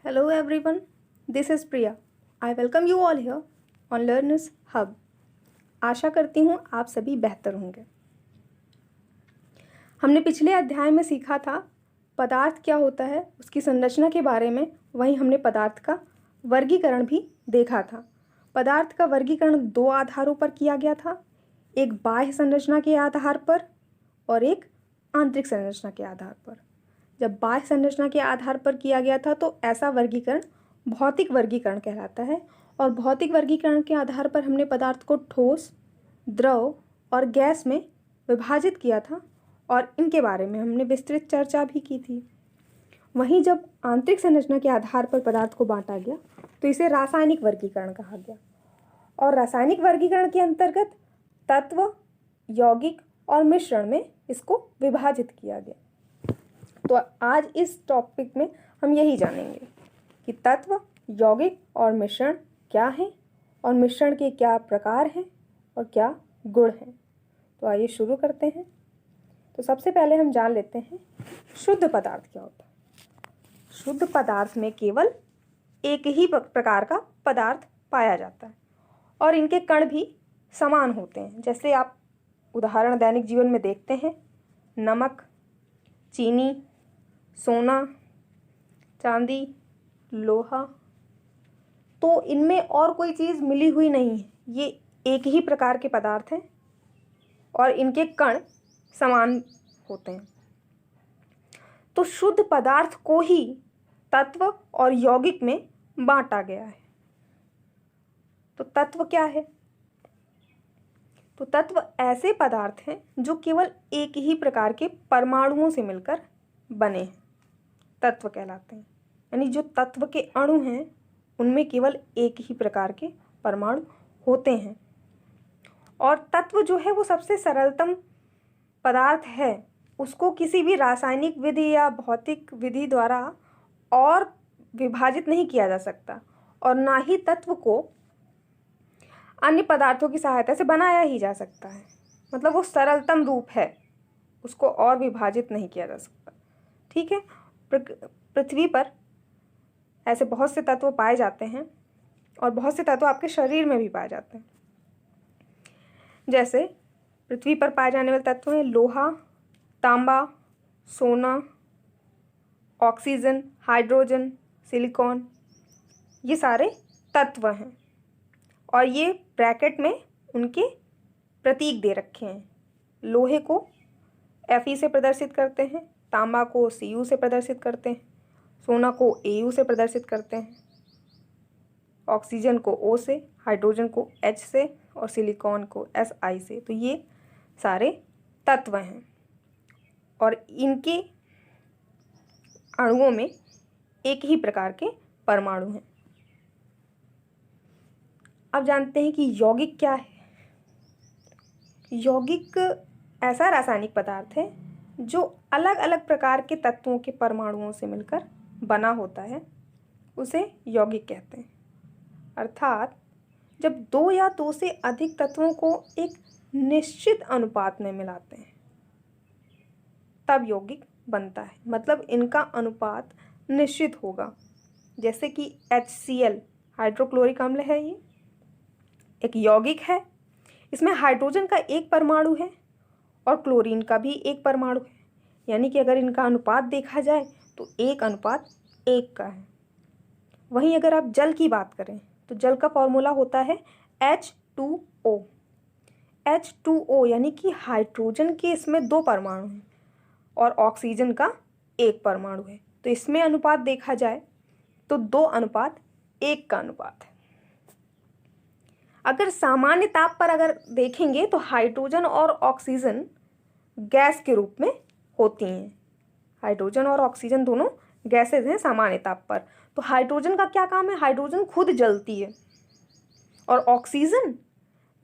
Hello everyone, this is Priya. I welcome you all here on Learners Hub. आशा करती हूँ आप सभी बेहतर होंगे। हमने पिछले अध्याय में सीखा था पदार्थ क्या होता है, उसकी संरचना के बारे में। वहीं हमने पदार्थ का वर्गीकरण भी देखा था। पदार्थ का वर्गीकरण दो आधारों पर किया गया था, एक बाह्य संरचना के आधार पर और एक आंतरिक संरचना के आधार पर। जब बाह्य संरचना के आधार पर किया गया था तो ऐसा वर्गीकरण भौतिक वर्गीकरण कहलाता है। और भौतिक वर्गीकरण के आधार पर हमने पदार्थ को ठोस, द्रव और गैस में विभाजित किया था और इनके बारे में हमने विस्तृत चर्चा भी की थी। वहीं जब आंतरिक संरचना के आधार पर पदार्थ को बांटा गया तो इसे रासायनिक वर्गीकरण कहा गया। और रासायनिक वर्गीकरण के अंतर्गत तत्व, यौगिक और मिश्रण में इसको विभाजित किया गया। तो आज इस टॉपिक में हम यही जानेंगे कि तत्व, यौगिक और मिश्रण क्या हैं और मिश्रण के क्या प्रकार हैं और क्या गुण हैं। तो आइए शुरू करते हैं। तो सबसे पहले हम जान लेते हैं शुद्ध पदार्थ क्या होता है। शुद्ध पदार्थ में केवल एक ही प्रकार का पदार्थ पाया जाता है और इनके कण भी समान होते हैं। जैसे आप उदाहरण दैनिक जीवन में देखते हैं, नमक, चीनी, सोना, चांदी, लोहा। तो इनमें और कोई चीज़ मिली हुई नहीं है, ये एक ही प्रकार के पदार्थ हैं और इनके कण समान होते हैं। तो शुद्ध पदार्थ को ही तत्व और यौगिक में बांटा गया है। तो तत्व क्या है? तो तत्व ऐसे पदार्थ हैं जो केवल एक ही प्रकार के परमाणुओं से मिलकर बने हैं, तत्व कहलाते हैं। यानी जो तत्व के अणु हैं उनमें केवल एक ही प्रकार के परमाणु होते हैं। और तत्व जो है वो सबसे सरलतम पदार्थ है, उसको किसी भी रासायनिक विधि या भौतिक विधि द्वारा और विभाजित नहीं किया जा सकता और ना ही तत्व को अन्य पदार्थों की सहायता से बनाया ही जा सकता है। मतलब वो सरलतम रूप है, उसको और विभाजित नहीं किया जा सकता। ठीक है। पृथ्वी पर ऐसे बहुत से तत्व पाए जाते हैं और बहुत से तत्व आपके शरीर में भी पाए जाते हैं। जैसे पृथ्वी पर पाए जाने वाले तत्व हैं लोहा, तांबा, सोना, ऑक्सीजन, हाइड्रोजन, सिलिकॉन। ये सारे तत्व हैं और ये ब्रैकेट में उनके प्रतीक दे रखे हैं। लोहे को Fe से प्रदर्शित करते हैं, तांबा को Cu से प्रदर्शित करते हैं, सोना को Au से प्रदर्शित करते हैं, ऑक्सीजन को O से, हाइड्रोजन को H से और सिलिकॉन को Si से। तो ये सारे तत्व हैं और इनके अणुओं में एक ही प्रकार के परमाणु हैं। अब जानते हैं कि यौगिक क्या है। यौगिक ऐसा रासायनिक पदार्थ है जो अलग अलग प्रकार के तत्वों के परमाणुओं से मिलकर बना होता है, उसे यौगिक कहते हैं। अर्थात जब दो या दो से अधिक तत्वों को एक निश्चित अनुपात में मिलाते हैं तब यौगिक बनता है। मतलब इनका अनुपात निश्चित होगा। जैसे कि HCl हाइड्रोक्लोरिक अम्ल है, ये एक यौगिक है। इसमें हाइड्रोजन का एक परमाणु है और क्लोरीन का भी एक परमाणु है। यानी कि अगर इनका अनुपात देखा जाए तो 1:1 का है। वहीं अगर आप जल की बात करें तो जल का फॉर्मूला होता है H2O। H2O यानी कि हाइड्रोजन के इसमें 2 परमाणु हैं और ऑक्सीजन का 1 परमाणु है। तो इसमें अनुपात देखा जाए तो 2:1 का अनुपात है। अगर सामान्य ताप पर अगर देखेंगे तो हाइड्रोजन और ऑक्सीजन गैस के रूप में होती हैं। हाइड्रोजन और ऑक्सीजन दोनों गैसेज हैं सामान्य ताप पर। तो हाइड्रोजन का क्या काम है? हाइड्रोजन खुद जलती है और ऑक्सीजन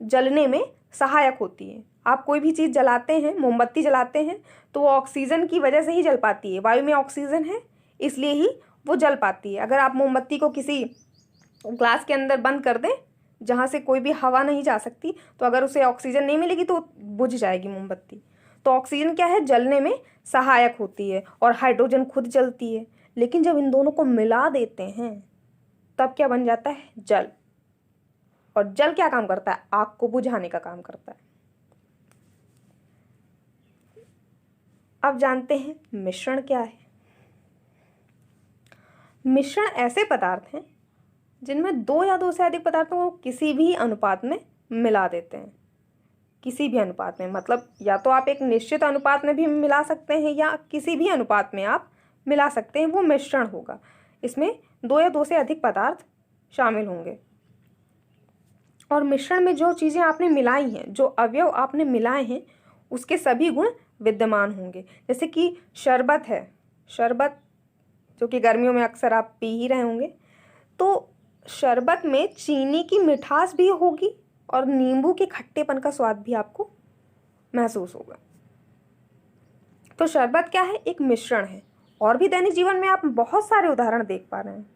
जलने में सहायक होती है। आप कोई भी चीज़ जलाते हैं, मोमबत्ती जलाते हैं तो वो ऑक्सीजन की वजह से ही जल पाती है। वायु में ऑक्सीजन है इसलिए ही वो जल पाती है। अगर आप मोमबत्ती को किसी ग्लास के अंदर बंद कर दें जहाँ से कोई भी हवा नहीं जा सकती, तो अगर उसे ऑक्सीजन नहीं मिलेगी तो बुझ जाएगी मोमबत्ती। तो ऑक्सीजन क्या है? जलने में सहायक होती है और हाइड्रोजन खुद जलती है। लेकिन जब इन दोनों को मिला देते हैं तब क्या बन जाता है? जल। और जल क्या काम करता है? आग को बुझाने का काम करता है। अब जानते हैं मिश्रण क्या है। मिश्रण ऐसे पदार्थ हैं जिनमें दो या दो से अधिक पदार्थों को किसी भी अनुपात में मिला देते हैं। किसी भी अनुपात में, मतलब या तो आप एक निश्चित अनुपात में भी मिला सकते हैं या किसी भी अनुपात में आप मिला सकते हैं, वो मिश्रण होगा। इसमें दो या दो से अधिक पदार्थ शामिल होंगे। और मिश्रण में जो चीज़ें आपने मिलाई हैं, जो अवयव आपने मिलाए हैं, उसके सभी गुण विद्यमान होंगे। जैसे कि शरबत है, शरबत जो कि गर्मियों में अक्सर आप पी ही रहे होंगे, तो शरबत में चीनी की मिठास भी होगी और नींबू के खट्टेपन का स्वाद भी आपको महसूस होगा। तो शरबत क्या है? एक मिश्रण है। और भी दैनिक जीवन में आप बहुत सारे उदाहरण देख पा रहे हैं।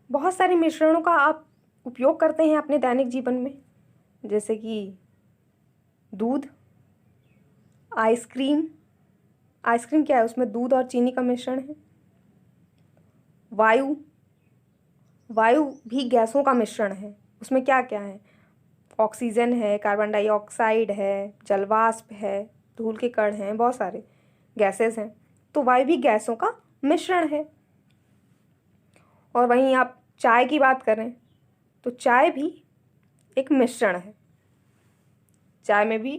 बहुत सारे मिश्रणों का आप उपयोग करते हैं अपने दैनिक जीवन में, जैसे कि दूध, आइसक्रीम। आइसक्रीम क्या है? उसमें दूध और चीनी का मिश्रण है। वायु, वायु भी गैसों का मिश्रण है। उसमें क्या क्या है? ऑक्सीजन है, कार्बन डाइऑक्साइड है, जलवाष्प है, धूल के कण हैं, बहुत सारे गैसेस हैं। तो वायु भी गैसों का मिश्रण है। और वहीं आप चाय की बात करें तो चाय भी एक मिश्रण है। चाय में भी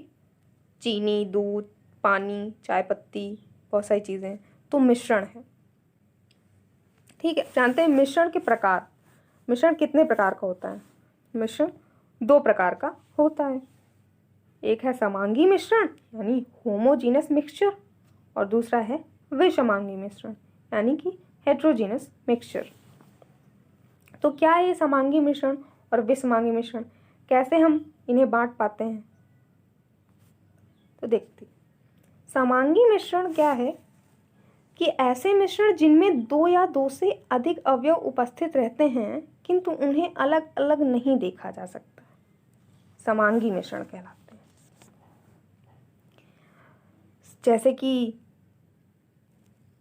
चीनी, दूध, पानी, चाय पत्ती, बहुत सारी चीज़ें, तो मिश्रण है। ठीक है, जानते हैं मिश्रण के प्रकार। मिश्रण कितने प्रकार का होता है? मिश्रण दो प्रकार का होता है। एक है समांगी मिश्रण यानी होमोजीनस मिक्सचर, और दूसरा है विषमांगी मिश्रण यानी कि हेट्रोजीनस मिक्सचर। तो क्या है ये समांगी मिश्रण और विषमांगी मिश्रण? कैसे हम इन्हें बांट पाते हैं? तो देखते हैं। समांगी मिश्रण क्या है कि ऐसे मिश्रण जिनमें दो या दो से अधिक अवयव उपस्थित रहते हैं किंतु उन्हें अलग अलग नहीं देखा जा सकता, समांगी मिश्रण कहलाते हैं। जैसे कि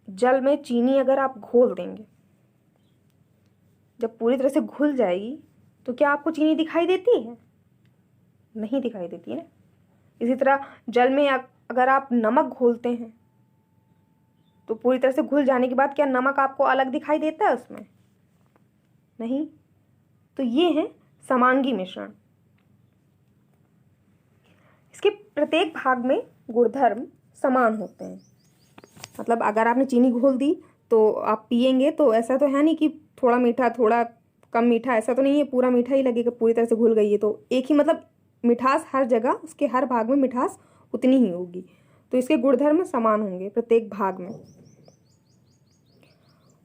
जल में चीनी अगर आप घोल देंगे, जब पूरी तरह से घुल जाएगी तो क्या आपको चीनी दिखाई देती है? नहीं दिखाई देती है। इसी तरह जल में अगर आप नमक घोलते हैं तो पूरी तरह से घुल जाने के बाद क्या नमक आपको अलग दिखाई देता है उसमें? नहीं। तो ये है समांगी मिश्रण। इसके प्रत्येक भाग में गुणधर्म समान होते हैं। मतलब अगर आपने चीनी घोल दी तो आप पिएंगे तो ऐसा तो है नहीं कि थोड़ा मीठा थोड़ा कम मीठा, ऐसा तो नहीं है, पूरा मीठा ही लगेगा, पूरी तरह से घुल गई है तो एक ही, मतलब मिठास हर जगह, उसके हर भाग में मिठास उतनी ही होगी। तो इसके गुणधर्म समान होंगे प्रत्येक भाग में।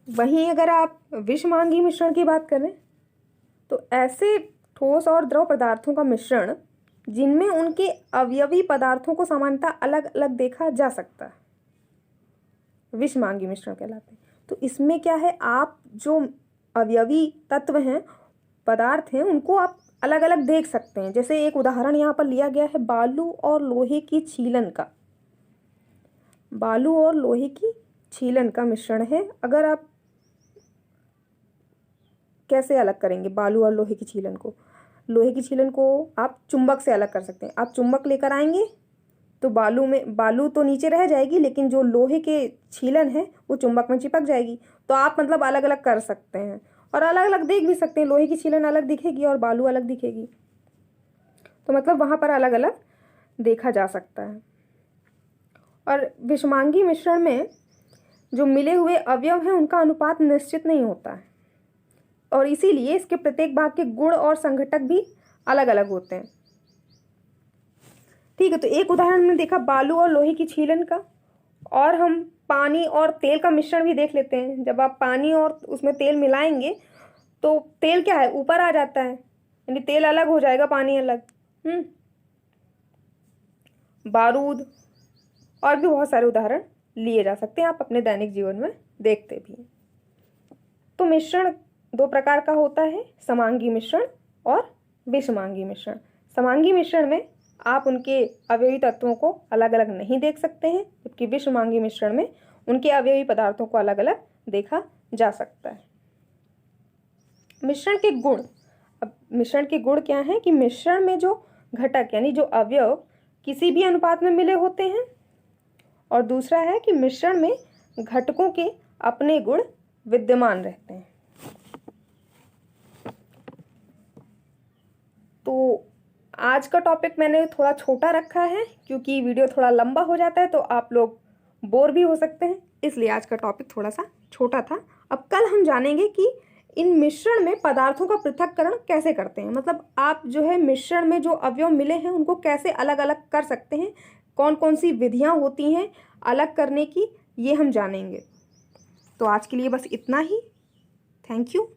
वहीं अगर आप विषमांगी मिश्रण की बात करें तो ऐसे ठोस और द्रव पदार्थों का मिश्रण जिनमें उनके अवयवी पदार्थों को सामान्यतः अलग अलग देखा जा सकता है, विषमांगी मिश्रण कहलाते हैं। तो इसमें क्या है, आप जो अवयवी तत्व हैं, पदार्थ हैं, उनको आप अलग अलग देख सकते हैं। जैसे एक उदाहरण यहाँ पर लिया गया है बालू और लोहे की छीलन का। बालू और लोहे की छीलन का मिश्रण है। अगर आप कैसे अलग करेंगे बालू और लोहे की छीलन को? लोहे की छीलन को आप चुंबक से अलग कर सकते हैं। आप चुंबक लेकर आएंगे तो बालू तो नीचे रह जाएगी, लेकिन जो लोहे के छीलन है वो चुंबक में चिपक जाएगी। तो आप मतलब अलग अलग कर सकते हैं और अलग अलग देख भी सकते हैं। लोहे की छीलन अलग दिखेगी और बालू अलग दिखेगी, तो मतलब वहाँ पर अलग अलग देखा जा सकता है। और विषमांगी मिश्रण में जो मिले हुए अवयव हैं उनका अनुपात निश्चित नहीं होता है और इसीलिए इसके प्रत्येक भाग के गुण और संघटक भी अलग अलग होते हैं। ठीक है, तो एक उदाहरण में देखा बालू और लोहे की छीलन का, और हम पानी और तेल का मिश्रण भी देख लेते हैं। जब आप पानी और उसमें तेल मिलाएंगे तो तेल क्या है, ऊपर आ जाता है, यानी तेल अलग हो जाएगा, पानी अलग। बारूद और भी बहुत सारे उदाहरण लिए जा सकते हैं, आप अपने दैनिक जीवन में देखते भी हैं। तो मिश्रण दो प्रकार का होता है, समांगी मिश्रण और विषमांगी मिश्रण। समांगी मिश्रण में आप उनके अवयवी तत्वों को अलग अलग नहीं देख सकते हैं, जबकि विषमांगी मिश्रण में उनके अवयवी पदार्थों को अलग अलग देखा जा सकता है। मिश्रण के गुण। अब मिश्रण के गुण क्या हैं कि मिश्रण में जो घटक यानी जो अवयव किसी भी अनुपात में मिले होते हैं, और दूसरा है कि मिश्रण में घटकों के अपने गुण विद्यमान रहते हैं। तो आज का टॉपिक मैंने थोड़ा छोटा रखा है क्योंकि वीडियो थोड़ा लंबा हो जाता है तो आप लोग बोर भी हो सकते हैं, इसलिए आज का टॉपिक थोड़ा सा छोटा था। अब कल हम जानेंगे कि इन मिश्रण में पदार्थों का पृथक्करण कैसे करते हैं, मतलब आप जो है मिश्रण में जो अवयव मिले हैं उनको कैसे अलग अलग कर सकते हैं, कौन कौन सी विधियां होती हैं अलग करने की, ये हम जानेंगे। तो आज के लिए बस इतना ही। Thank you.